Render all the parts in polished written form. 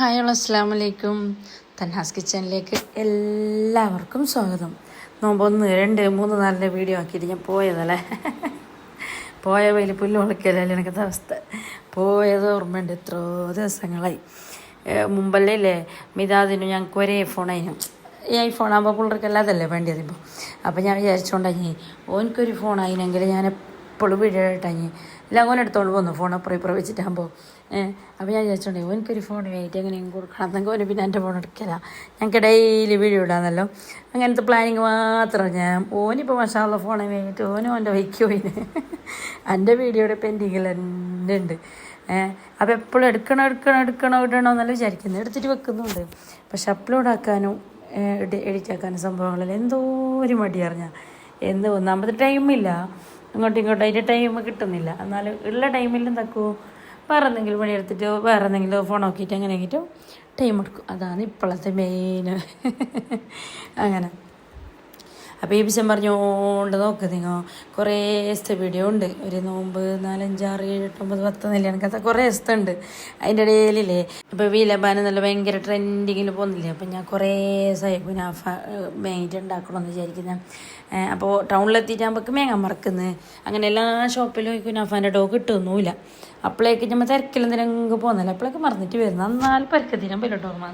Hi അസ്സലാമു അലൈക്കും. തൻഹാസ് കിച്ചണിലേക്ക് എല്ലാവർക്കും സ്വാഗതം. നോമ്പ് 1, 2, 3, 4 വീഡിയോ ആക്കിയിട്ട് ഞാൻ പോയതല്ലേ. പോയ വയലിൽ പുല്ല് മുളയ്ക്കലല്ലേ എനിക്കത്തെ അവസ്ഥ. പോയത് ഓർമ്മയുണ്ട്, എത്രയോ ദിവസങ്ങളായി. മുമ്പല്ലേ ഇല്ലേ മിതാദിനും ഞങ്ങൾക്ക് ഒരേ ഫോണായിരുന്നു. ഈ ഐഫോൺ ആകുമ്പോൾ പിള്ളേർക്കെല്ലാം അതല്ലേ വേണ്ടിയത് ഇപ്പോൾ. അപ്പോൾ ഞാൻ വിചാരിച്ചുകൊണ്ടായി ഓനിക്കൊരു ഫോണായിനെങ്കിൽ ഞാൻ എപ്പോഴും വീഡിയോ ഇട്ടാഞ്ഞ് എല്ലാം ഓനെടുത്തോണ്ട് പോന്നു. ഫോൺ അപ്പുറം ഇപ്പുറം വെച്ചിട്ടാകുമ്പോൾ അപ്പോൾ ഞാൻ വിചാരിച്ചോണ്ടേ ഓനിക്കൊരു ഫോൺ വേണ്ടിയിട്ട് എങ്ങനെയും കൊടുക്കണം എന്നെങ്കിൽ ഓന് പിന്നെ എൻ്റെ ഫോൺ എടുക്കില്ല. ഞങ്ങൾക്ക് ഡെയിലി വീഡിയോ ഇടാന്നല്ലോ. അങ്ങനത്തെ പ്ലാനിങ് മാത്രം. ഞാൻ ഓനിപ്പോൾ മഷാള്ള ഫോണെ വേണ്ടിയിട്ട് ഓനും എൻ്റെ വൈക്ക് പോയിന്. എൻ്റെ വീഡിയോയുടെ പെൻഡിങ്ങിൽ തന്നെ ഉണ്ട്. അപ്പോൾ എപ്പോഴും എടുക്കണോ ഇടണമെന്നല്ല വിചാരിക്കുന്നത്. എടുത്തിട്ട് വെക്കുന്നുണ്ട്. പക്ഷെ അപ്ലോഡ് ആക്കാനും എഡിറ്റ് ആക്കാനും സംഭവങ്ങളിൽ എന്തോ ഒരു മടി അറിഞ്ഞാൽ ഒന്നാമത് ടൈമില്ല. ഇങ്ങോട്ടും അതിൻ്റെ ടൈം കിട്ടുന്നില്ല. എന്നാലും ഉള്ള ടൈമിലും തക്കുമോ വേറെ എന്തെങ്കിലും പണിയെടുത്തിട്ട് വേറെ എന്തെങ്കിലും ഫോൺ നോക്കിയിട്ട് അങ്ങനെ ആക്കിയിട്ടും ടൈം എടുക്കും. അതാണ് ഇപ്പോഴത്തെ മെയിൻ. അങ്ങനെ അപ്പോൾ ഈ വിഷയം പറഞ്ഞുകൊണ്ട് നോക്ക് നിങ്ങൾ. കുറേ ദിവസത്തെ വീഡിയോ ഉണ്ട്. ഒരു നോമ്പ് 4, 5, 6, 7, 8, 9, 10 നെല്ലാണ് കഥ. കുറേ ദിവസം ഉണ്ട്. അതിൻ്റെ ഇടയിലില്ലേ ഇപ്പോൾ വീലബാൻ നല്ല ഭയങ്കര ട്രെൻഡിങ്ങിൽ പോകുന്നില്ലേ. അപ്പം ഞാൻ കുറേ ദിവസമായി കുനാഫ മേങ്ങിട്ട് ഉണ്ടാക്കണമെന്ന് വിചാരിക്കുന്നത്. അപ്പോൾ ടൗണിലെത്തിയിട്ടാകുമ്പോൾ മേങ്ങാൻ മറക്കുന്നത്. അങ്ങനെ എല്ലാ ഷോപ്പിലും ഈ കുനാഫാൻ്റെ ഡോ കിട്ടുമൊന്നുമില്ല. അപ്പോഴേക്ക് നമ്മൾ തിരക്കിലെന്തിനെങ്കിൽ പോകുന്നില്ല. അപ്പോഴേക്ക് മറന്നിട്ട് വരുന്നു. എന്നാൽ പരിക്കത്തിനും പോയിട്ടോ ഓർമ്മ.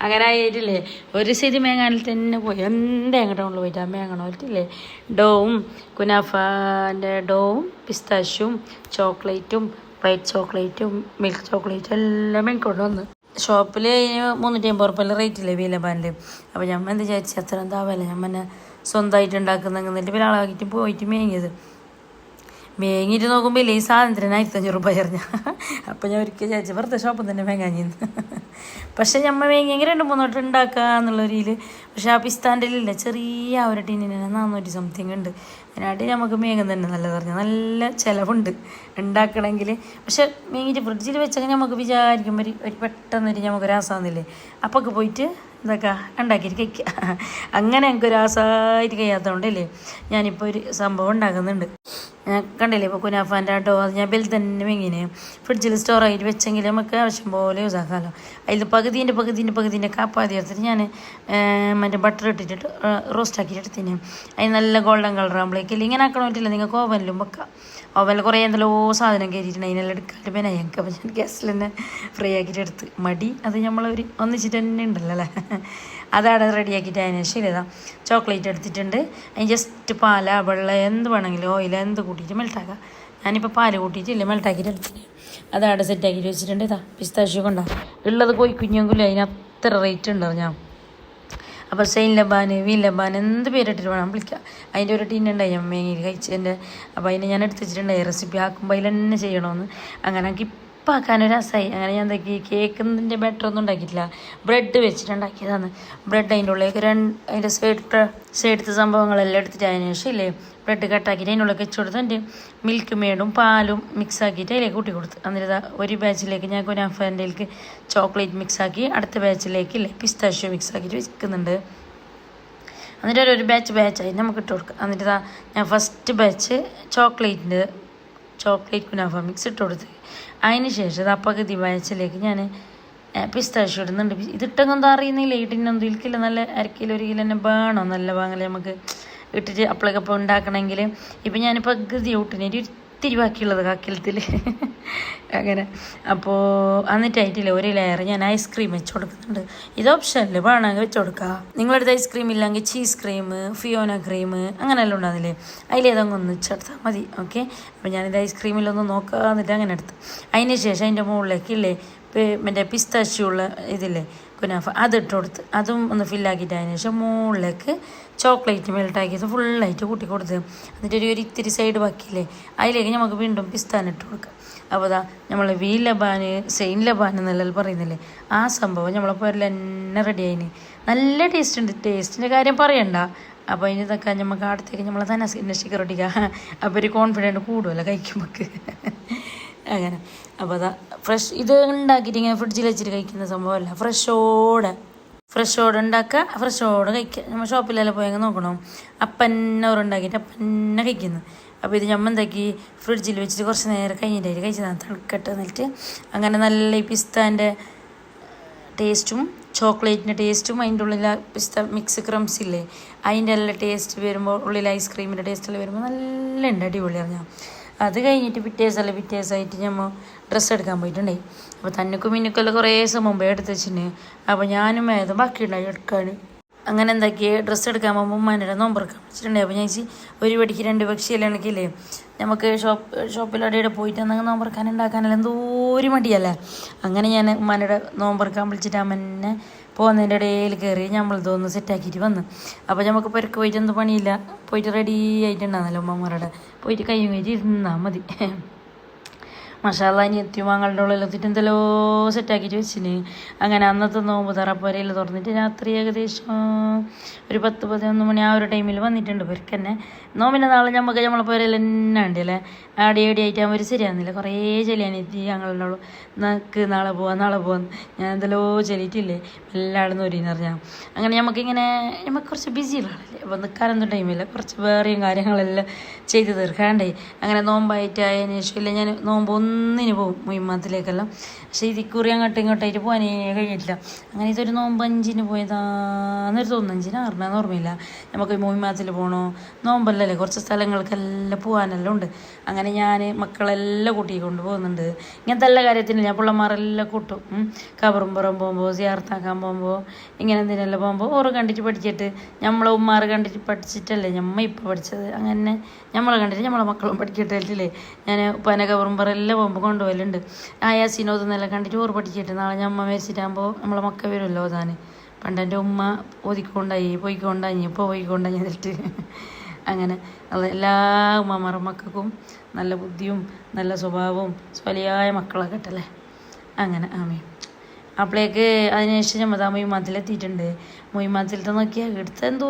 അങ്ങനെ ആയിട്ടില്ലേ ഒരു സ്ഥിതി മേങ്ങാനിൽ തന്നെ പോയി. എന്തേങ്ങ ടൗണിൽ പോയിട്ട് മേങ്ങണോട്ടില്ലേ ഡോവും കുനാഫാൻ്റെ ഡോവും പിസ്താഷ്യും ചോക്ലേറ്റും വൈറ്റ് ചോക്ലേറ്റും മിൽക്ക് ചോക്ലേറ്റും എല്ലാം മേങ്ങിക്കൊണ്ട് വന്ന് ഷോപ്പിൽ 350 റുപ്യ റേറ്റില്ലേ വീലബാനിൽ. അപ്പോൾ ഞാൻ എന്ത് വിചാരിച്ചു അത്ര എന്താവല്ലേ ഞാൻ സ്വന്തമായിട്ട് ഉണ്ടാക്കുന്നെങ്കിൽ പിന്നെ ആളാക്കിയിട്ട് പോയിട്ട് മേങ്ങിയത്. മേങ്ങിയിട്ട് നോക്കുമ്പോൾ ഇല്ലേ ഈ സാധനത്തിന് 1500 റുപ്യ എറിഞ്ഞ. അപ്പോൾ ഞാൻ ഒരിക്കൽ വിചാരിച്ചു വെറുതെ ഷോപ്പിൽ തന്നെ മേങ്ങാഞ്ഞിന്ന്. പക്ഷെ നമ്മൾ മേങ്ങിയെങ്കിൽ 2-3 വട്ടം ഉണ്ടാക്കുക എന്നുള്ളൊരിതിൽ. പക്ഷെ ആ പിസ്താൻ്റെ ഇല്ല ചെറിയ ഒരു ടീനിന് 400 സംതിങ് ഉണ്ട്. അതിനായിട്ട് നമുക്ക് മേങ്ങുന്നത് തന്നെ നല്ലത് പറഞ്ഞാൽ നല്ല ചിലവുണ്ട് ഉണ്ടാക്കണമെങ്കിൽ. പക്ഷെ മേങ്ങിയിട്ട് ഫ്രിഡ്ജിൽ വെച്ചൊക്കെ നമുക്ക് വിചാരിക്കുമ്പോൾ ഒരു പെട്ടെന്നൊരു നമുക്ക് രാസാകുന്നില്ലേ. അപ്പൊക്കെ പോയിട്ട് ഇതൊക്കെ ഉണ്ടാക്കിയിട്ട് കഴിക്കുക. അങ്ങനെ ഞങ്ങൾക്ക് രാസമായിട്ട് കഴിയാത്തതുകൊണ്ടല്ലേ ഞാനിപ്പോൾ ഒരു സംഭവം ഉണ്ടാക്കുന്നുണ്ട്. ഞാൻ കണ്ടില്ലേ ഇപ്പോൾ കുനാഫാൻ്റെ ഡോ അത് ഞാൻ ബെൽ തന്നെ മേങ്ങിന് ഫ്രിഡ്ജിൽ സ്റ്റോർ ആയിട്ട് വെച്ചെങ്കിൽ നമുക്ക് ആവശ്യം പോലെ യൂസ് ആക്കാമല്ലോ. അതിൽ പകുതിൻ്റെ കാപ്പാതി എടുത്തിട്ട് ഞാൻ മറ്റേ ബട്ടർ ഇട്ടിട്ട് റോസ്റ്റ് ആക്കിയിട്ട് എടുത്തിന്. അതിന് നല്ല ഗോൾഡൻ കളർ ആകുമ്പോഴേക്കില്ല ഇങ്ങനെ ആക്കണ പറ്റില്ല. നിങ്ങൾക്ക് ഓവനിലും വെക്കാം. ഓവനിൽ കുറേ എന്തെല്ലോ സാധനം കയറ്റിയിട്ടുണ്ട്. അതിനെല്ലാം എടുക്കാണ്ട് പിന്നെ ഞങ്ങൾക്ക് അപ്പോൾ ഞാൻ ഗ്യാസിൽ തന്നെ ഫ്രൈ ആക്കിയിട്ട് എടുത്ത് മടി അത് നമ്മളൊരു ഒന്നിച്ചിട്ട് തന്നെ ഉണ്ടല്ലോ അല്ലേ. അതാണ് റെഡിയാക്കിയിട്ട് അതിന് ശരിയതാ ചോക്ലേറ്റ് എടുത്തിട്ടുണ്ട്. അതിന് ജസ്റ്റ് പാല വെള്ളം എന്ത് വേണമെങ്കിലും ഓയിൽ എന്ത് കൂട്ടിയിട്ട് മെൽട്ടാക്കാം. ഞാനിപ്പോൾ പാല് കൂട്ടിയിട്ടില്ല മെൽട്ടാക്കിയിട്ട് എടുത്തിട്ട് അതവിടെ സെറ്റാക്കിയിട്ട് വെച്ചിട്ടുണ്ട്. ഇതാ പിസ്താഷ്യോ കൊണ്ടാ ഉള്ളത് കോഴിക്കുഞ്ഞെങ്കിലും അതിന് അത്ര റേറ്റ് ഉണ്ടോ ഞാൻ. അപ്പോൾ സെയിൻ ലബാൻ വീൻ ലബാൻ എന്ത് പേരിട്ടിട്ട് വേണം വിളിക്കുക. അതിൻ്റെ ഒരു ടീനുണ്ടായി ഞാൻ മേങ്ങിയിൽ കഴിച്ചതിൻ്റെ. അപ്പോൾ അതിന് ഞാൻ എടുത്ത് വെച്ചിട്ടുണ്ടായി റെസിപ്പി ആക്കുമ്പോൾ അതിൽ തന്നെ ചെയ്യണമെന്ന്. അങ്ങനെ എനിക്ക് ഇപ്പം ആക്കാനൊരു രസമായി. അങ്ങനെ ഞാൻ എന്താക്കി കേക്കിൻ്റെ ബാറ്ററൊന്നും ഉണ്ടാക്കിയിട്ടില്ല. ബ്രെഡ് വെച്ചിട്ടുണ്ടാക്കിയതാണ്. ബ്രെഡ് അതിൻ്റെ ഉള്ളിലേക്ക് അതിൻ്റെ സൈഡത്തെ സംഭവങ്ങളെല്ലാം എടുത്തിട്ട് അതിന് ശേഷം ഇല്ലേ ബ്രെഡ് കട്ടാക്കിയിട്ട് അതിനുള്ളിൽ വെച്ച് കൊടുത്ത് എൻ്റെ മിൽക്ക് മേഡും പാലും മിക്സ് ആക്കിയിട്ട് അതിലേക്ക് കൂട്ടി കൊടുത്ത്. എന്നിട്ട് ഒരു ബാച്ചിലേക്ക് ഞാൻ കുനാഫാൻ്റെയിലേക്ക് ചോക്ലേറ്റ് മിക്സ് ആക്കി അടുത്ത ബാച്ചിലേക്ക് ഇല്ലേ പിസ്താഷ്യോ മിക്സ് ആക്കിയിട്ട് വെക്കുന്നുണ്ട്. എന്നിട്ട് ഒരു ബാച്ചായി നമുക്ക് ഇട്ട് കൊടുക്കുക. എന്നിട്ട് ഞാൻ first batch chocolate kunafa mix ഇട്ട് കൊടുത്ത് അതിന് ശേഷം പകുതി ബാച്ചിലേക്ക് ഞാൻ പിസ്താഷ്യോ ഇടുന്നുണ്ട്. ഇതിട്ടെന്താ അറിയുന്നില്ല ഇട്ടിനൊന്നും ഇരിക്കില്ല. നല്ല 1 കിലോ 1 കിലോ തന്നെ വേണം നല്ല വാങ്ങൽ നമുക്ക് ഇട്ടിട്ട് അപ്പോഴേക്കപ്പോൾ ഉണ്ടാക്കണമെങ്കിൽ. ഇപ്പം ഞാൻ പകുതി ഊട്ടിനൊരു ഇത്തിരി ബാക്കിയുള്ളത് കാക്കിലത്തിൽ അങ്ങനെ. അപ്പോൾ എന്നിട്ടായിട്ടില്ല ഒരു ലെയർ ഞാൻ ഐസ്ക്രീം വെച്ച് കൊടുക്കുന്നുണ്ട്. ഇത് ഓപ്ഷനിൽ വേണമെങ്കിൽ വെച്ച് കൊടുക്കുക. നിങ്ങളടുത്ത് ഐസ്ക്രീം ഇല്ലെങ്കിൽ ചീസ് ക്രീം ഫിയോന ക്രീം അങ്ങനെയെല്ലാം ഉണ്ടാകുന്നില്ലേ അതിലേതങ്ങ് ഒന്ന് വെച്ചെടുത്താൽ മതി. ഓക്കെ. അപ്പോൾ ഞാനിത് ഐസ്ക്രീമിലൊന്ന് നോക്കാന്നിട്ട് അങ്ങനെ എടുത്ത് അതിന് ശേഷം അതിൻ്റെ മുകളിലേക്ക് ഇല്ലേ മറ്റേ പിസ്താഷ്യോ ഉള്ള ഇതില്ലേ കുനാഫ അതിട്ട് കൊടുത്ത് അതും ഒന്ന് ഫില്ലാക്കിയിട്ട് അതിന് ശേഷം മുകളിലേക്ക് ചോക്ലേറ്റ് മെൽട്ടാക്കിയത് ഫുള്ളായിട്ട് കൂട്ടി കൊടുത്ത് എന്നിട്ട് ഒരു ഇത്തിരി സൈഡ് ബാക്കിയില്ലേ അതിലേക്ക് നമുക്ക് വീണ്ടും പിസ്താനിട്ട് കൊടുക്കാം. അപ്പോൾ അതാ നമ്മൾ വീൻ ലബാൻ സെയിൻ ലബാൻ എന്നെല്ലാം പറയുന്നില്ലേ ആ സംഭവം നമ്മളപ്പോൾ എല്ലാം റെഡി ആയിന്. നല്ല ടേസ്റ്റ് ഉണ്ട്. ടേസ്റ്റിൻ്റെ കാര്യം പറയണ്ട. അപ്പോൾ അതിന് ഇതൊക്കെ നമുക്ക് അടുത്തേക്ക് നമ്മൾ തന്നെ സ്റ്റിക്കർ ഒട്ടിക്കുക. അപ്പോൾ ഒരു കോൺഫിഡൻറ്റ് കൂടുമല്ലോ കഴിക്കുമ്പോൾ അങ്ങനെ. അപ്പോൾ അതാ ഫ്രഷ് ഇത് ഉണ്ടാക്കിയിട്ട് ഇങ്ങനെ ഫ്രിഡ്ജിൽ വെച്ചിട്ട് കഴിക്കുന്ന സംഭവമല്ല. ഫ്രഷോടെ ഉണ്ടാക്കുക ഫ്രഷോടെ കഴിക്കുക. നമ്മൾ ഷോപ്പിലെല്ലാം പോയെങ്കിൽ നോക്കണം അപ്പന്നെ ഉണ്ടാക്കിയിട്ട് അപ്പന്നെ കഴിക്കുന്നു. അപ്പോൾ ഇത് നമ്മൾ എന്താക്കി ഫ്രിഡ്ജിൽ വെച്ചിട്ട് കുറച്ച് നേരം കഴിഞ്ഞിട്ടായിട്ട് കഴിച്ചതാണ് തണുക്കട്ട് എന്നിട്ട് അങ്ങനെ നല്ല ഈ പിസ്താൻ്റെ ടേസ്റ്റും ചോക്ലേറ്റിൻ്റെ ടേസ്റ്റും അതിൻ്റെ ഉള്ളിൽ പിസ്ത മിക്സ് ക്രംസ് ഇല്ലേ അതിൻ്റെ എല്ലാം ടേസ്റ്റ് വരുമ്പോൾ ഉള്ളിൽ ഐസ്ക്രീമിൻ്റെ ടേസ്റ്റെല്ലാം വരുമ്പോൾ നല്ല ഉണ്ട്, അടിപൊളിയാണ്. ഞാൻ അത് കഴിഞ്ഞിട്ട് പിറ്റേസായിട്ട് നമ്മൾ ഡ്രസ്സ് എടുക്കാൻ പോയിട്ടുണ്ടായി. അപ്പോൾ തന്നുക്കും മിന്നുക്കെല്ലാം കുറേ ദിവസം മുമ്പേ എടുത്ത് വെച്ചിന്. അപ്പോൾ ഞാനും ഏതും ബാക്കിയുണ്ടായി എടുക്കാൻ. അങ്ങനെ എന്താക്കി ഡ്രസ്സ് എടുക്കാൻ പോകുമ്പോൾ ഉമ്മാൻ്റെ നോമ്പറക്കാൻ വെച്ചിട്ടുണ്ടായി. അപ്പോൾ ഞാൻ ഒരു വെടിക്ക് 2 പക്ഷിയെല്ലാം എനിക്കില്ലേ നമുക്ക് ഷോപ്പിലവിടെ പോയിട്ട് എന്തെങ്കിലും നോമ്പറക്കാൻ ഉണ്ടാക്കാനെല്ലാം എന്തോ ഒരു മടിയല്ലേ. അങ്ങനെ ഞാൻ ഉമ്മാൻ്റെ നോമ്പറക്കാൻ വിളിച്ചിട്ട് അമ്മനെ പോകുന്നതിൻ്റെ ഇടയിൽ കയറി നമ്മളിതൊന്ന് സെറ്റാക്കിയിട്ട് വന്ന്. അപ്പോൾ നമുക്ക് പെരക്ക് പോയിട്ട് എന്ത് പണിയില്ല, പോയിട്ട് റെഡി ആയിട്ടുണ്ടാകുന്നല്ലോ ഉമ്മമാരുടെ, പോയിട്ട് കയ്യും കയറ്റി ഇരുന്നാൽ മതി. മസാല അനിയത്തിയും മങ്ങളുടെ ഉള്ളിലെത്തിയിട്ട് എന്തെല്ലോ സെറ്റാക്കിയിട്ട് വെച്ചിന്. അങ്ങനെ അന്നത്തെ നോമ്പ് തറപ്പുരയിൽ തുറന്നിട്ട് രാത്രി ഏകദേശം ഒരു 10-11 മണി ആ ഒരു ടൈമിൽ വന്നിട്ടുണ്ട്. പെരക്ക് തന്നെ നോമ്പിൻ്റെ നാളെ നമുക്ക് നമ്മളെ പുരയിൽ തന്നെ ഉണ്ടല്ലേ ആടി ആയിട്ടാകുമ്പോൾ ഒരു ശരിയാകുന്നില്ല. കുറേ ചെലിയാനെത്തി ഞങ്ങളുടെ ഉള്ളു നമുക്ക് നാളെ പോവാം ഞാൻ എന്തെല്ലോ ചെല്ലിയിട്ടില്ലേ എല്ലായിടും ഒരുന്ന് പറഞ്ഞാൽ. അങ്ങനെ നമുക്ക് കുറച്ച് ബിസിയുള്ള ആളല്ലേ, അപ്പോൾ നിൽക്കാനൊന്നും ടൈമില്ല, കുറച്ച് വേറെയും കാര്യങ്ങളെല്ലാം ചെയ്ത് തീർക്കാണ്ടേ. അങ്ങനെ നോമ്പായിട്ട് അതിന് ശേഷം ഇല്ല ഞാൻ നോമ്പ് ഒന്നിന് പോകും മുയിമാത്തിലേക്കെല്ലാം. പക്ഷേ ഇതിക്കുറി അങ്ങോട്ടും ഇങ്ങോട്ടായിട്ട് പോകാനേ കഴിഞ്ഞിട്ടില്ല. അങ്ങനെ ഇതൊരു നോമ്പ് 5-ന് പോയതാന്നൊരു തോന്നുന്നു, 5-ന് 6-നാന്ന് ഓർമ്മയില്ല. നമുക്ക് മുയിമാത്തിൽ പോകണോ, നോമ്പല്ലല്ലേ, കുറച്ച് സ്ഥലങ്ങൾക്കെല്ലാം പോകാനെല്ലാം ഉണ്ട്. അങ്ങനെ ഞാൻ മക്കളെല്ലാം കൂട്ടിക്കൊണ്ട് പോകുന്നുണ്ട്. ഇങ്ങനത്തെ എല്ലാ കാര്യത്തിനും ഞാൻ പിള്ളമാരെല്ലാം കൂട്ടും. കബറുംപുറം പോകുമ്പോൾ സിയാർത്താക്കാൻ പോകുമ്പോൾ ഇങ്ങനെ എന്തിനെല്ലാം പോകുമ്പോൾ ഓരോ കണ്ടിട്ട് പഠിച്ചിട്ട് നമ്മളെ ഉമ്മാർ കണ്ടിട്ട് പഠിച്ചിട്ടല്ലേ നമ്മൾ ഇപ്പോൾ പഠിച്ചത്. അങ്ങനെ നമ്മളെ കണ്ടിട്ട് നമ്മളെ മക്കളും പഠിക്കട്ടില്ലേ. ഞാൻ പന കബറുംപുറെല്ലാം പോകുമ്പോൾ കൊണ്ടുപോകലുണ്ട്. യാസീനോതെന്നെല്ലാം കണ്ടിട്ട് ഓർ പഠിച്ചിട്ട് നാളെ ഞമ്മ മരിച്ചിട്ടാകുമ്പോൾ നമ്മളെ മക്ക വരുമല്ലോ ഓതാൻ. പണ്ട് എൻ്റെ ഉമ്മ ഓതിക്കൊണ്ടായി പോയിക്കൊണ്ടാഞ്ഞിട്ട് അങ്ങനെ എല്ലാ ഉമ്മമാരുടെ മക്കൾക്കും നല്ല ബുദ്ധിയും നല്ല സ്വഭാവവും സ്വലിയായ മക്കളൊക്കെ ഇട്ടല്ലേ. അങ്ങനെ ആമേ അപ്പോഴേക്ക് അതിനുശേഷം നമ്മൾ മൊയ്മാത്തിലെത്തിയിട്ടുണ്ട്. മൊയ്മാത്തിലത്തെ നോക്കിയാൽ എടുത്ത എന്തോ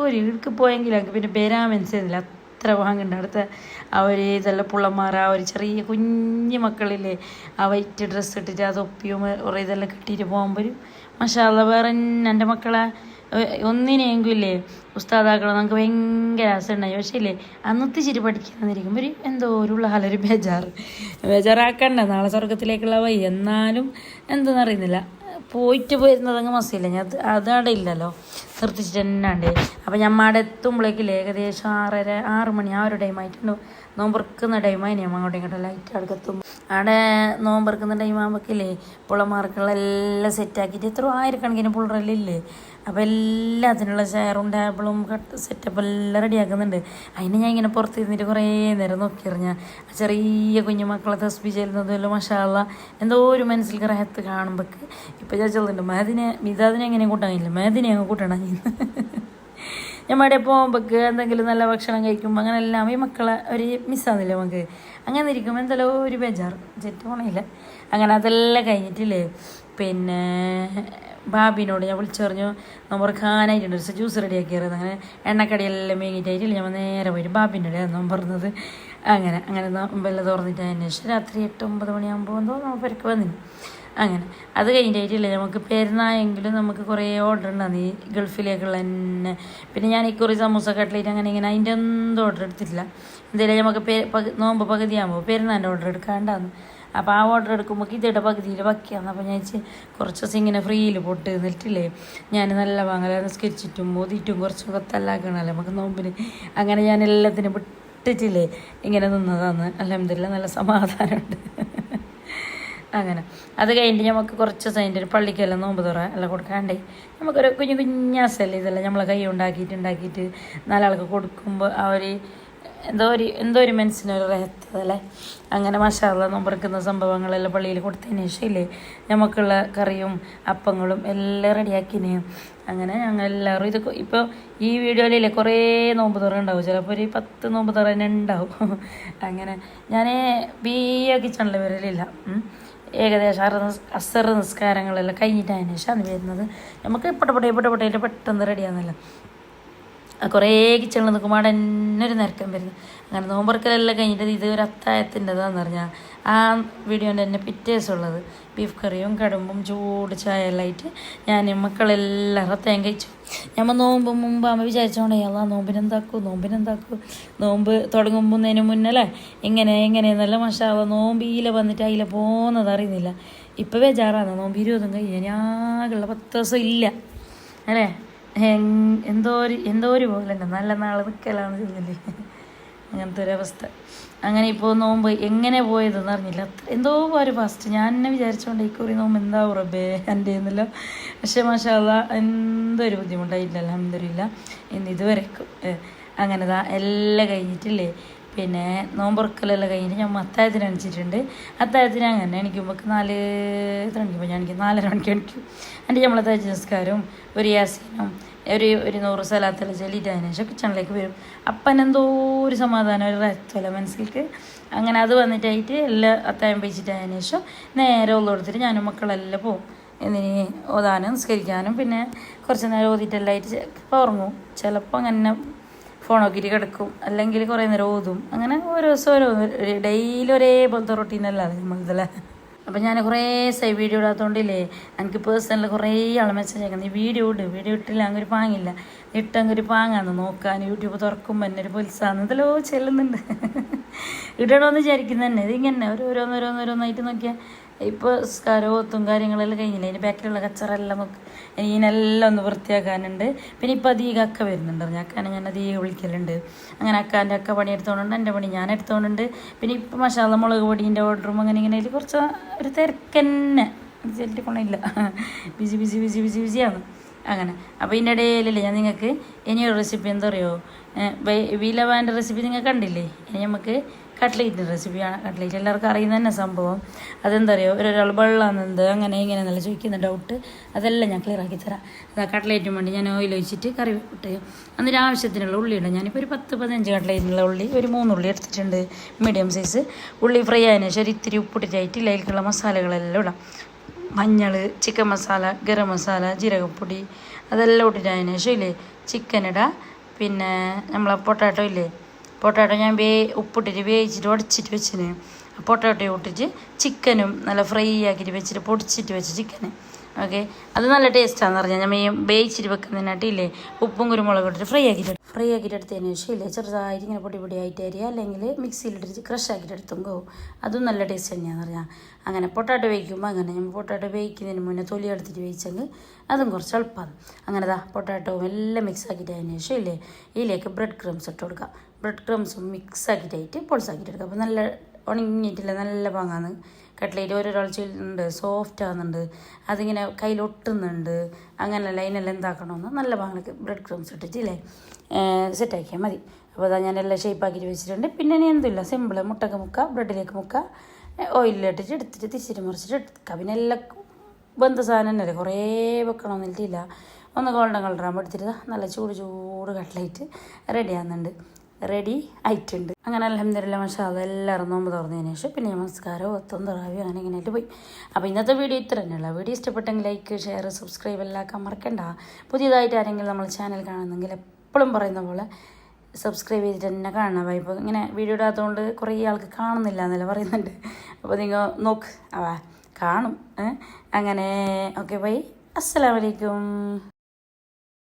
ഒരു ഇടുക്ക് പോയെങ്കിലും എനിക്ക് പിന്നെ പേരാ മനസ്സിലായിരുന്നില്ല, അത്ര വാങ്ങുന്നുണ്ട്. അടുത്ത അവർ ഇതെല്ലാം പുള്ളന്മാർ ആ ഒരു ചെറിയ കുഞ്ഞു മക്കളില്ലേ ആ വൈറ്റ് ഡ്രസ്സ് ഇട്ടിട്ട് ആ തൊപ്പിയും കുറേ ഇതെല്ലാം കെട്ടിയിട്ട് പോകുമ്പോൾ മാഷാഅല്ലാ വേറെ എൻ്റെ മക്കളെ ഒന്നിനെങ്കിലും ഇല്ലേ ഉസ്താദാക്കളെ നമുക്ക് ഭയങ്കര ആശയുണ്ടായി. പക്ഷേ ഇല്ലേ അന്നത്തെ ചിരി പഠിക്കാന്നിരിക്കുമ്പോൾ ഒരു എന്തോ ഒരു ഉള്ളാലൊരു ബേജാറാക്കണ്ട, നാളെ സ്വർഗത്തിലേക്കുള്ള വഴി. എന്നാലും എന്തെന്നറിയുന്നില്ല, പോയിട്ട് വരുന്നതങ്ങ് മസിയില്ല. ഞാൻ അതവിടെ ഇല്ലല്ലോ, നിർത്തിച്ചിട്ട് തന്നെ ഉണ്ട്. അപ്പം ഞമ്മടെ എത്തുമ്പോഴേക്കില്ലേ ഏകദേശം 6 മണി ആ ഒരു ടൈമായിട്ടുണ്ട്. നോമ്പെറുക്കുന്ന ടൈമായി ഞാൻ അങ്ങോട്ടും ഇങ്ങോട്ടും ലൈറ്റ് അടുക്കെത്തുമ്പോൾ അവിടെ നോമ്പെറുക്കുന്ന ടൈമാകുമ്പോഴേക്കില്ലേ പുള്ളമാർക്കുള്ളെല്ലാം സെറ്റാക്കിയിട്ട് എത്രയോ ആയിരക്കണക്കിന് പുള്ളറെല്ലാം ഇല്ലേ. അപ്പോൾ എല്ലാത്തിനുള്ള ചെയറും ടേബിളും സെറ്റപ്പ് എല്ലാം റെഡിയാക്കുന്നുണ്ട്. അതിന് ഞാൻ ഇങ്ങനെ പുറത്ത് ഇരുന്നിട്ട് കുറേ നേരം നോക്കിയെറിഞ്ഞാൽ ചെറിയ കുഞ്ഞു മക്കളെ തസ്ബീഹ് ചെല്ലുന്നതുമല്ലോ മാഷാഅല്ലാ എന്തോ ഒരു മനസ്സിൽ ഗ്രഹത്ത് കാണുമ്പോഴേക്ക് ഇപ്പം ഞാൻ ചെല്ലുന്നുണ്ട് മിതാദിനെ എങ്ങനെ കൂട്ടാനില്ല, മേദിനെ അങ്ങ് കൂട്ടണം. ഞമ്മടെ പോകുമ്പോഴേക്ക് എന്തെങ്കിലും നല്ല ഭക്ഷണം കഴിക്കുമ്പോൾ അങ്ങനെ എല്ലാം ഈ മക്കളെ ഒരു മിസ്സാകുന്നില്ല നമുക്ക്. അങ്ങനെ ഇരിക്കുമ്പോൾ എന്തെല്ലോ ഒരു ബേജാറ് ചെറ്റ് പോണില്ല. അങ്ങനെ അതെല്ലാം കഴിഞ്ഞിട്ടില്ലേ പിന്നെ ബാബിനോട് ഞാൻ വിളിച്ചു പറഞ്ഞു നോമ്പറക്കാനായിട്ടുണ്ട്, ഒരു ജ്യൂസ് റെഡിയാക്കിയത്. അങ്ങനെ എണ്ണക്കടിയെല്ലാം മേങ്ങിയിട്ടായിട്ടില്ല ഞാൻ നേരെ പോയിട്ട് ബാബിൻ്റെ ഇടയിൽ നോമ്പറന്നത്. അങ്ങനെ നോമ്പെല്ലാം തുറന്നിട്ട് അതിന് ശേഷം രാത്രി 8-9 മണിയാകുമ്പോൾ എന്തോ നമ്മൾ പെരക്ക് വന്നിന്. അങ്ങനെ അത് കഴിഞ്ഞിട്ടായിട്ടില്ല നമുക്ക് പെരുന്നായെങ്കിലും നമുക്ക് കുറേ ഓർഡർ ഉണ്ടാകുന്നു ഈ ഗൾഫിലേക്കുള്ള തന്നെ. പിന്നെ ഞാൻ ഈ കുറേ സമൂസ കട്ട്ലേറ്റ് അങ്ങനെ ഇങ്ങനെ അതിൻ്റെ ഒന്നും ഓർഡർ എടുത്തിട്ടില്ല. എന്തായാലും നമുക്ക് നോമ്പ് പകുതിയാകുമ്പോൾ പെരുന്നാൻ്റെ ഓർഡർ എടുക്കാണ്ടാന്ന്. അപ്പോൾ ആ ഓർഡർ എടുക്കുമ്പോൾ ഇതിയുടെ പകുതിയിൽ വയ്ക്കാമെന്ന്. അപ്പോൾ ഞാൻ കുറച്ച് ദിവസം ഇങ്ങനെ ഫ്രീയിൽ പൊട്ട് നിന്നിട്ടില്ലേ ഞാൻ നല്ല വാങ്ങല നിസ്കരിച്ചിട്ടും ഓതിയിട്ടും കുറച്ച് കൊത്തല്ലാക്കണമല്ലോ നമുക്ക് നോമ്പിന്. അങ്ങനെ ഞാൻ എല്ലാത്തിനും വിട്ടിട്ടില്ലേ ഇങ്ങനെ നിന്നതാന്ന്. അൽഹംദുലില്ലാ നല്ല സമാധാനമുണ്ട്. അങ്ങനെ അത് കഴിഞ്ഞിട്ട് നമുക്ക് കുറച്ച് ദിവസം ഒരു പള്ളിക്കെല്ലാം നോമ്പ് തുറ എല്ലാം കൊടുക്കാണ്ടേ നമുക്കൊരു കുഞ്ഞാസല്ലേ ഇതെല്ലാം നമ്മളെ കൈ ഉണ്ടാക്കിയിട്ട് 4 ആൾക്ക് കൊടുക്കുമ്പോൾ ആ ഒരു എന്തോ ഒരു മനസ്സിനൊരു റഹത്തല്ലേ. അങ്ങനെ മാഷാഅല്ലാ നോമ്പെടുക്കുന്ന സംഭവങ്ങളെല്ലാം പള്ളിയിൽ കൊടുത്തതിന് ശേഷം ഇല്ലേ നമുക്കുള്ള കറിയും അപ്പങ്ങളും എല്ലാം റെഡിയാക്കിന്. അങ്ങനെ ഞങ്ങൾ എല്ലാവരും ഇത് ഇപ്പോൾ ഈ വീഡിയോയിലല്ലേ കുറേ നോമ്പ് തുറ ഉണ്ടാവും, ചിലപ്പോൾ ഒരു 10 നോമ്പ് തുറ തന്നെ ഉണ്ടാവും. അങ്ങനെ ഞാൻ കിച്ചണിൽ വരലില്ല. ഏകദേശം അസർ നിസ്കാരങ്ങളെല്ലാം കഴിഞ്ഞിട്ടതിന് ശേഷമാണ് വരുന്നത്. നമുക്ക് പെട്ടപ്പെട്ടായിട്ട് പെട്ടെന്ന് റെഡിയാകുന്നില്ല. കുറേ കിച്ചണിൽ നിൽക്കുമ്പോൾ അവിടെ തന്നെ ഒരു നിരക്കം വരുന്നു. അങ്ങനെ നോമ്പറക്കലെല്ലാം കഴിഞ്ഞിട്ട് ഇത് ഒരു അത്തായത്തിൻ്റെതാന്ന് പറഞ്ഞാൽ ആ വീഡിയോൻ്റെ തന്നെ പിറ്റേ ദിവസമുള്ളത് ബീഫ് കറിയും കടുമ്പും ചൂട് ചായ എല്ലാം ആയിട്ട് ഞാൻ മക്കളെല്ലാം തേങ്ങ കഴിച്ചു. നമ്മൾ നോമ്പ് മുമ്പാകുമ്പോൾ വിചാരിച്ചോണ്ടേ അല്ലാ നോമ്പിനെന്താക്കൂ നോമ്പ് തുടങ്ങുമ്പോന്നതിന് മുന്നല്ലേ എങ്ങനെയെന്നല്ല മാഷാഅല്ലാ നോമ്പ് ഈല വന്നിട്ട് അതിൽ പോകുന്നത് അറിയുന്നില്ല. ഇപ്പം ബേജാറാണ് നോമ്പ് 20 കഴിഞ്ഞ് ആകെയുള്ള 10 ദിവസം ഇല്ല അല്ലേ എന്തോ ഒരു പോലെ ഉണ്ട് നല്ല നാൾ നിൽക്കലാന്ന് ചെല്ലല്ലേ അങ്ങനത്തെ ഒരവസ്ഥ. അങ്ങനെ ഇപ്പോൾ നോമ്പ് എങ്ങനെ പോയതെന്ന് അറിഞ്ഞില്ല. എന്തോ ഒരു ഫസ്റ്റ് ഞാൻ എന്നെ വിചാരിച്ചുകൊണ്ട് ഇക്കുറി നോമ്പ് എന്താവും റബ്ബേ എൻ്റെ എന്നല്ലോ. പക്ഷേ മാഷാ അല്ലാഹ് എന്തൊരു ബുദ്ധിമുട്ടായില്ല അൽഹംദുലില്ലാ ഇതുവരെക്കും. അങ്ങനെതാ എല്ലാം കഴിഞ്ഞിട്ടില്ലേ. പിന്നെ നോമ്പുറക്കലെല്ലാം കഴിഞ്ഞിട്ട് ഞാൻ അത്താഴത്തിന് എണിച്ചിട്ടുണ്ട്. അത്താഴത്തിന് അങ്ങനെ എണിക്കുമ്പോൾ 4 എണിക്കുമ്പോൾ ഞാൻ 4:30 മണിക്ക് എണിക്കും. എൻ്റെ നമ്മളെ തജ്ജ് നിസ്കാരവും ഒരു യാസീനും ഒരു 100 സലാത്തെല്ലാം ചൊല്ലിയിട്ട് അതിന് ശേഷം കിച്ചണിലേക്ക് വരും. അപ്പം എന്തോ ഒരു സമാധാനം ഒരു റെത്തല്ല മനസ്സിലേക്ക്. അങ്ങനെ അത് വന്നിട്ടായിട്ട് എല്ലാം അത്താഴം വെച്ചിട്ട് അതിന് ശേഷം നേരെ ഉള്ള കൊടുത്തിട്ട് ഞാനും മക്കളെല്ലാം പോകും എന്തിന് ഓതാനും നിസ്കരിക്കാനും. പിന്നെ കുറച്ച് നേരം ഓതിയിട്ടെല്ലാം ആയിട്ട് ഉറങ്ങും. ചിലപ്പോൾ അങ്ങനെ ഫോൺ നോക്കിയിട്ട് കിടക്കും, അല്ലെങ്കിൽ കുറേ നേരം ഓതും. അങ്ങനെ ഓരോ ദിവസം ഡെയിലി ഒരേപോലത്തെ റൊട്ടീനല്ലാതെ നമ്മളിതല്ലേ. അപ്പം ഞാൻ കുറേ വീഡിയോ ഇടാത്തതുകൊണ്ടില്ലേ എനിക്ക് പേഴ്സണൽ കുറേ ആൾ മെസ്സേജ് ആക്കുന്നത് ഈ വീഡിയോ ഇട്ടില്ല അങ്ങൊരു പാങ്ങില്ല, ഇട്ടങ്ങൊരു പാങ്ങാന്ന് നോക്കാൻ. യൂട്യൂബ് തുറക്കുമ്പോൾ തന്നെ ഒരു പൊലിസാന്ന് എന്തെല്ലോ ചെല്ലുന്നുണ്ട്. ഇടണമെന്ന് വിചാരിക്കുന്നത് തന്നെ ഇതിങ്ങനെ ഓരോന്നോരോന്നായിട്ട് നോക്കിയാൽ ഇപ്പോൾ സ്കാരോത്തും കാര്യങ്ങളെല്ലാം കഴിഞ്ഞില്ല. അതിൻ്റെ ബാക്കിലുള്ള കച്ചറെല്ലാം ഇതിനെല്ലാം ഒന്ന് വൃത്തിയാക്കാനുണ്ട്. പിന്നെ ഇപ്പോൾ അധികം അക്ക വരുന്നുണ്ട്. അക്കാനെ ഞാൻ അധികം വിളിക്കലുണ്ട്. അങ്ങനെ അക്കാൻ്റെ അക്ക പണി എടുത്തോണ്ടുണ്ട്, എൻ്റെ പണി ഞാൻ എടുത്തോണ്ടുണ്ട്. പിന്നെ ഇപ്പോൾ മസാല മുളക് പൊടീൻ്റെ ഓർഡറും അങ്ങനെ കുറച്ച് ഒരു തിരക്കന്നെ ചെല്ലിട്ട് കൊണ്ടില്ല. ബിസിയാണ് അങ്ങനെ. അപ്പോൾ ഇതിൻ്റെ ഇടയിലല്ലേ ഞാൻ നിങ്ങൾക്ക് ഇനിയൊരു റെസിപ്പി എന്താ പറയുമോ, വീലവാൻ്റെ റെസിപ്പി നിങ്ങൾ കണ്ടില്ലേ. ഇനി നമുക്ക് കട്ട്ലേറ്റിൻ്റെ റെസിപ്പിയാണ്. കട്ട്ലേറ്റ് എല്ലാവർക്കും അറിയുന്ന തന്നെ സംഭവം. അതെന്താ പറയുക, ഒരാൾ വെള്ളമാണെന്ത് അങ്ങനെ ഇങ്ങനെ നല്ല ചോദിക്കുന്ന ഡൗട്ട് അതെല്ലാം ഞാൻ ക്ലിയർ ആക്കി തരാം. അതാ കട്ട്ലേറ്റിന് വേണ്ടി ഞാൻ ഓയിൽ ഒഴിച്ചിട്ട് കറി ഇട്ട് എന്നിട്ട് ആവശ്യത്തിനുള്ള ഉള്ളി ഇടാം. ഞാനിപ്പോൾ ഒരു 10-15 കട്ട്ലേറ്റിനുള്ള ഉള്ളി ഒരു 3 ഉള്ളി എടുത്തിട്ടുണ്ട്, മീഡിയം സൈസ്. ഉള്ളി ഫ്രൈ ആയതിനു ശേഷം ഇത്തിരി ഉപ്പിട്ടിട്ടായിട്ട് അതിലേക്കുള്ള മസാലകളെല്ലാം ഇടാം. മഞ്ഞൾ, ചിക്കൻ മസാല, ഗരം മസാല, ജീരകപ്പൊടി അതെല്ലാം ഇട്ടിട്ടതിന് ശേഷം ഇല്ലേ ചിക്കൻ ഇടാം. പിന്നെ നമ്മളെ പൊട്ടാറ്റോ ഇല്ലേ, പൊട്ടാറ്റോ ഞാൻ ഉപ്പിട്ടിട്ട് വേവിച്ചിട്ട് ഉടച്ചിട്ട് വെച്ചിന്. പൊട്ടാറ്റോ ഇട്ടിട്ട് ചിക്കനും നല്ല ഫ്രൈ ആക്കിയിട്ട് വെച്ചിട്ട് പൊടിച്ചിട്ട് വെച്ച് ചിക്കന്. ഓക്കെ, അത് നല്ല ടേസ്റ്റാന്ന് പറഞ്ഞാൽ ഞാൻ വേവിച്ചിട്ട് വെക്കുന്നതിനായിട്ടില്ലേ ഉപ്പും കുരുമുളകും ഇട്ടിട്ട് ഫ്രൈ ആക്കിയിട്ട് എടുത്തതിന് ശേഷം ഇല്ലേ ചെറുതായിട്ട് ഇങ്ങനെ പൊടിയായിട്ട് അരിയുക, അല്ലെങ്കിൽ മിക്സിയിലിട്ടിട്ട് ക്രഷ് ആക്കിയിട്ട് എടുത്തും അതും നല്ല ടേസ്റ്റ് തന്നെയാണെന്ന് പറഞ്ഞാൽ. അങ്ങനെ പൊട്ടാറ്റോ വേവിക്കുമ്പോൾ അങ്ങനെ നമ്മൾ പൊട്ടാറ്റോ വേവിക്കുന്നതിന് മുന്നേ തൊലി എടുത്തിട്ട് വേവിച്ചെങ്കിൽ അതും കുറച്ച് എളുപ്പമാണ്. അങ്ങനെ പൊട്ടാറ്റോവും എല്ലാം മിക്സ് ആക്കിയിട്ട് അതിന് ശേഷം ഇല്ലേ ഇതിലേക്ക് ബ്രെഡ് ക്രംസ് ഇട്ട് കൊടുക്കുക. ബ്രെഡ് ക്രംസും മിക്സ് ആക്കിയിട്ടായിട്ട് പൊളിസാക്കിയിട്ട് എടുക്കുക. അപ്പോൾ നല്ല ഉണങ്ങിയിട്ടില്ല, നല്ല പാങ്ങാന്ന്. കട്ട്ലേറ്റ് ഓരോരാൾ ചെയ്യുന്നുണ്ട്, സോഫ്റ്റ് ആകുന്നുണ്ട്, അതിങ്ങനെ കയ്യിലൊട്ടുന്നുണ്ട്. അങ്ങനെയല്ല, അതിനെല്ലാം എന്താക്കണമെന്ന് നല്ല പാങ്ങക്ക് ബ്രെഡ് ക്രംസ് ഇട്ടിട്ടില്ലേ സെറ്റാക്കിയാൽ മതി. അപ്പോൾ അതാ ഞാൻ എല്ലാം ഷേപ്പാക്കിയിട്ട് വെച്ചിട്ടുണ്ട്. പിന്നെ ഇനി എന്തില്ല, സിമ്പിൾ മുട്ടക്ക് മുക്കുക, ബ്രെഡിലേക്ക് മുക്കുക, ഓയിലിട്ടിട്ട് എടുത്തിട്ട് തിരിച്ചിട്ട് മറിച്ചിട്ട് എടുക്കുക. പിന്നെ എല്ലാം ബന്ധ സാധനം തന്നെയല്ലേ, കുറേ വെക്കണമെന്നില്ല. ഒന്ന് ഗോൾഡൻ കളറാകുമ്പോൾ എടുത്തിട്ട് നല്ല ചൂട് കട്ട്ലേറ്റ് റെഡി ആയിട്ടുണ്ട്. അങ്ങനെ അൽഹംദുലില്ലാ മാഷാ അല്ലാഹ് എല്ലാവരും നോമ്പ് തുറന്നതിന് ശേഷം പിന്നെ നമസ്കാരവും ഒത്തും തറാവിയും അങ്ങനെ ഇങ്ങനെയായിട്ട് പോയി. അപ്പോൾ ഇന്നത്തെ വീഡിയോ ഇത്ര തന്നെയുള്ള. വീഡിയോ ഇഷ്ടപ്പെട്ടെങ്കിൽ ലൈക്ക്, ഷെയർ, സബ്സ്ക്രൈബ് എല്ലാം ആക്കാൻ മറക്കണ്ട. പുതിയതായിട്ട് ആരെങ്കിലും നമ്മൾ ചാനൽ കാണുന്നെങ്കിൽ എപ്പോഴും പറയുന്ന പോലെ സബ്സ്ക്രൈബ് ചെയ്തിട്ട് തന്നെ കാണണം. ഇപ്പോൾ ഇങ്ങനെ വീഡിയോ ഇടാത്തതുകൊണ്ട് കുറേ ആൾക്ക് കാണുന്നില്ല എന്നല്ല പറയുന്നുണ്ട്. അപ്പോൾ നിങ്ങൾ നോക്ക് കാണും. അങ്ങനെ ഓക്കെ ബൈ, അസ്സലാമു അലൈക്കും.